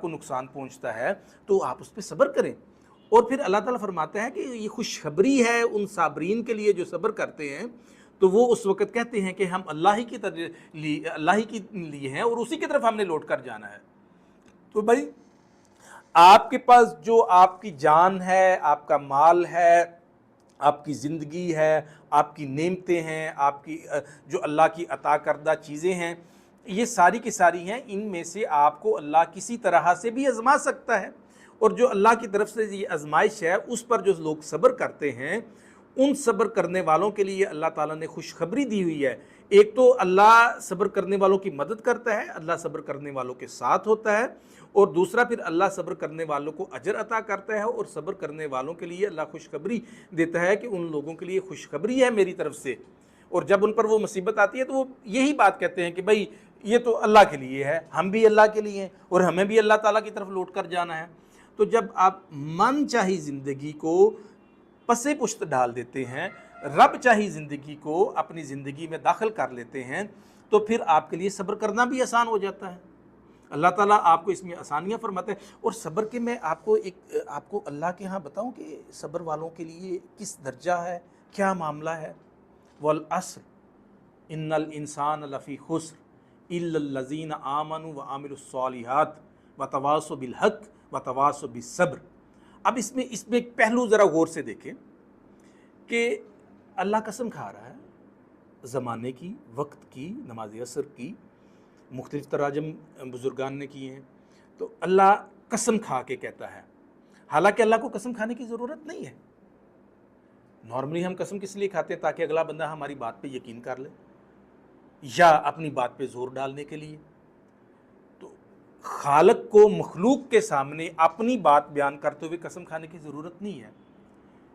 आपको नुकसान पहुंचता है तो आप उस पर सब्र करें। और फिर अल्लाह ताला फरमाते हैं कि ये खुशखबरी है उन साबरीन के लिए जो सब्र करते हैं, तो वो उस वक़्त कहते हैं कि हम अल्लाह ही की अल्लाह ही के लिए हैं और उसी की तरफ हमने लौट कर जाना है। तो भाई आपके पास जो आपकी जान है, आपका माल है, आपकी ज़िंदगी है, आपकी नेमतें हैं, आपकी जो अल्लाह की अता करदा चीज़ें हैं, ये सारी की सारी हैं। इनमें से आपको अल्लाह किसी तरह से भी आज़मा सकता है, और जो अल्लाह की तरफ से ये आजमाइश है उस पर जो लोग सब्र करते हैं, उन सब्र करने वालों के लिए अल्लाह ताला ने खुशखबरी दी हुई है। एक तो अल्लाह सब्र करने वालों की मदद करता है, अल्लाह सब्र करने वालों के साथ होता है, और दूसरा फिर अल्लाह सब्र करने वालों को अजर अता करता है, और सब्र करने वालों के लिए अल्लाह खुशखबरी देता है कि उन लोगों के लिए खुशखबरी है मेरी तरफ से। और जब उन पर वो मुसीबत आती है तो वो यही बात कहते हैं कि भाई ये तो अल्लाह के लिए है, हम भी अल्लाह के लिए हैं और हमें भी अल्लाह ताला की तरफ लौट कर जाना है। तो जब आप मन चाही ज़िंदगी को पसे पुश्त डाल देते हैं, रब चाही ज़िंदगी को अपनी ज़िंदगी में दाखिल कर लेते हैं, तो फिर आपके लिए सब्र करना भी आसान हो जाता है। अल्लाह ताला आपको इसमें आसानियाँ फरमाते हैं। और सब्र के मैं आपको अल्लाह के यहाँ बताऊँ कि सब्र वालों के लिए किस दर्जा है, क्या मामला है। वल अस्र इन्नल इंसान लफ़ी खुस्र इल्लल्लज़ीना आमनु व आमिलुस्सॉलिहात व तवासौ बिल हक़ व तवासौ बिस्सब्र। अब इसमें एक पहलू ज़रा गौर से देखें कि अल्लाह कसम खा रहा है ज़माने की, वक्त की, नमाज असर की, मुख्तलिफ तराजम बुज़ुर्गान ने किए हैं। तो अल्लाह कसम खा के कहता है, हालांकि अल्लाह को कसम खाने की ज़रूरत नहीं है। नॉर्मली हम कसम किस लिए खाते हैं? ताकि अगला बंदा हमारी बात पे यकीन कर ले या अपनी बात पे ज़ोर डालने के लिए। तो खालिक को मखलूक के सामने अपनी बात बयान करते हुए कसम खाने की ज़रूरत नहीं है,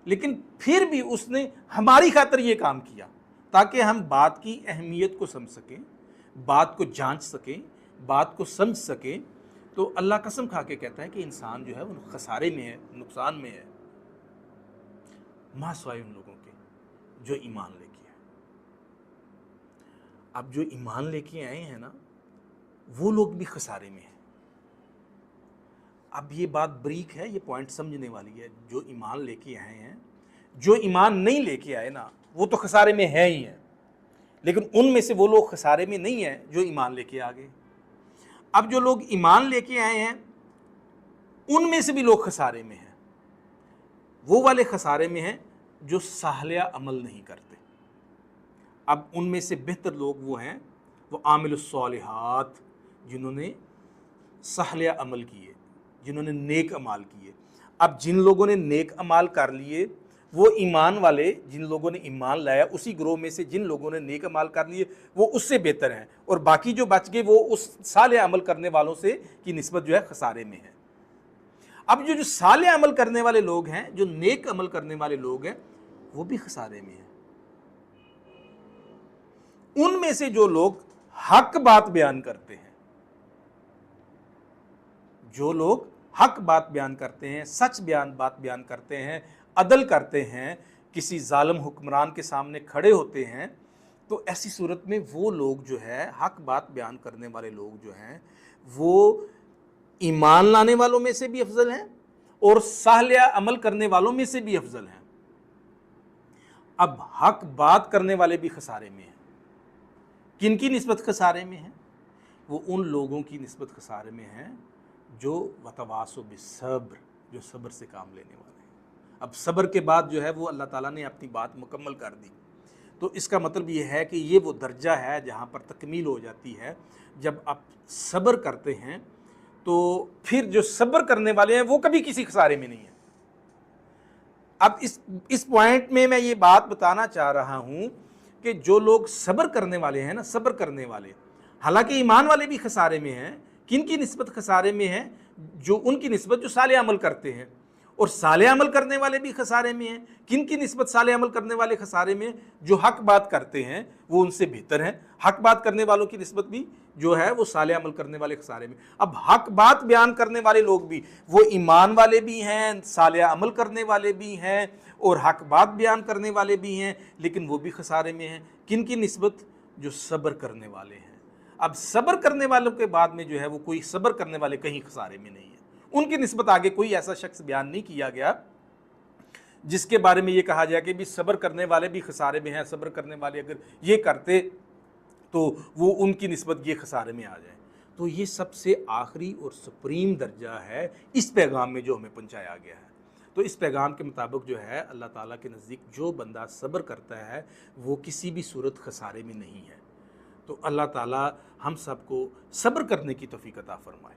लेकिन फिर भी उसने हमारी खातिर ये काम किया ताकि हम बात की अहमियत को समझ सकें, बात को जांच सकें, बात को समझ सकें। तो अल्लाह कसम खा के कहता है कि इंसान जो है वो खसारे में है, नुकसान में है, मासवाए उन लोगों के जो ईमान लेके आए। अब जो ईमान लेके आए हैं ना, वो लोग भी खसारे में हैं। अब ये बात बरीक है, ये पॉइंट समझने वाली है। जो ईमान लेके आए हैं, जो ईमान नहीं लेके आए ना, वो तो खसारे में है ही है, लेकिन उनमें से वो लोग खसारे में नहीं है जो ईमान लेके आ गए। अब जो लोग ईमान लेके आए हैं उनमें से भी लोग खसारे में हैं। वो वाले खसारे में हैं जो साहलिया अमल नहीं करते। अब उनमें से बेहतर लोग वो हैं, वो आमिलुस्सॉलिहात, जिन्होंने साहलिया अमल किए, जिन्होंने नेक अमाल किए। अब जिन लोगों ने नेक अमाल कर लिए, वो ईमान वाले, जिन लोगों ने ईमान लाया, उसी ग्रोह में से जिन लोगों ने नेक अमाल कर लिए वो उससे बेहतर हैं, और बाकी जो बच गए वो उस साले अमल करने वालों से की निस्बत जो है खसारे में है। अब जो साले अमल करने वाले लोग हैं, जो नेक अमल करने वाले लोग हैं, वो भी खसारे में हैं। उनमें से जो लोग हक बात बयान करते हैं, जो लोग हक बात बयान करते हैं, सच बात बयान करते हैं, अदल करते हैं, किसी जालिम हुक्मरान के सामने खड़े होते हैं, तो ऐसी सूरत में वो लोग जो है, हक बात बयान करने वाले लोग जो हैं, वो ईमान लाने वालों में से भी अफजल हैं और साहलिया अमल करने वालों में से भी अफजल हैं। अब हक बात करने वाले भी खसारे में हैं। किन की निस्बत खसारे में है? वो उन लोगों की निस्बत खसारे में है जो वतवासो बिस्सब्र, जो सब्र से काम लेने वाले हैं। अब सब्र के बाद जो है वो अल्लाह ताला ने अपनी बात मुकम्मल कर दी। तो इसका मतलब ये है कि ये वो दर्जा है जहाँ पर तकमील हो जाती है। जब आप सब्र करते हैं तो फिर जो सब्र करने वाले हैं वो कभी किसी खसारे में नहीं है। अब इस पॉइंट में मैं ये बात बताना चाह रहा हूँ कि जो लोग सब्र करने वाले हैं ना, सब्र करने वाले, हालांकि ईमान वाले भी खसारे में हैं। किन की निस्बत खसारे में है? जो उनकी निस्बत जो साले अमल करते हैं, और साले अमल करने वाले भी खसारे में हैं। किन की निस्बत साले अमल करने वाले खसारे में? जो हक बात करते हैं वो उनसे बेहतर हैं। हक बात करने वालों की निस्बत भी जो है वो साले अमल करने वाले खसारे में। अब हक बात बयान करने वाले लोग भी, वो ईमान वाले भी हैं, साले अमल करने वाले भी हैं और हक बात बयान करने वाले भी हैं, लेकिन वो भी खसारे में हैं। किन की निस्बत? जो सब्र करने वाले हैं। अब सब्र करने वालों के बाद में जो है वो कोई सब्र करने वाले कहीं खसारे में नहीं है। उनकी निस्बत आगे कोई ऐसा शख्स बयान नहीं किया गया जिसके बारे में ये कहा जाए कि भी सब्र करने वाले भी खसारे में हैं, सब्र करने वाले अगर ये करते तो वो उनकी निस्बत ये खसारे में आ जाए। तो ये सबसे आखिरी और सुप्रीम दर्जा है इस पैगाम में जो हमें पहुँचाया गया है। तो इस पैगाम के मुताबिक जो है अल्लाह ताला के नज़दीक जो बंदा सब्र करता है वो किसी भी सूरत खसारे में नहीं है। तो अल्लाह ताला हम सबको सब्र करने की तौफीक अता फरमाए।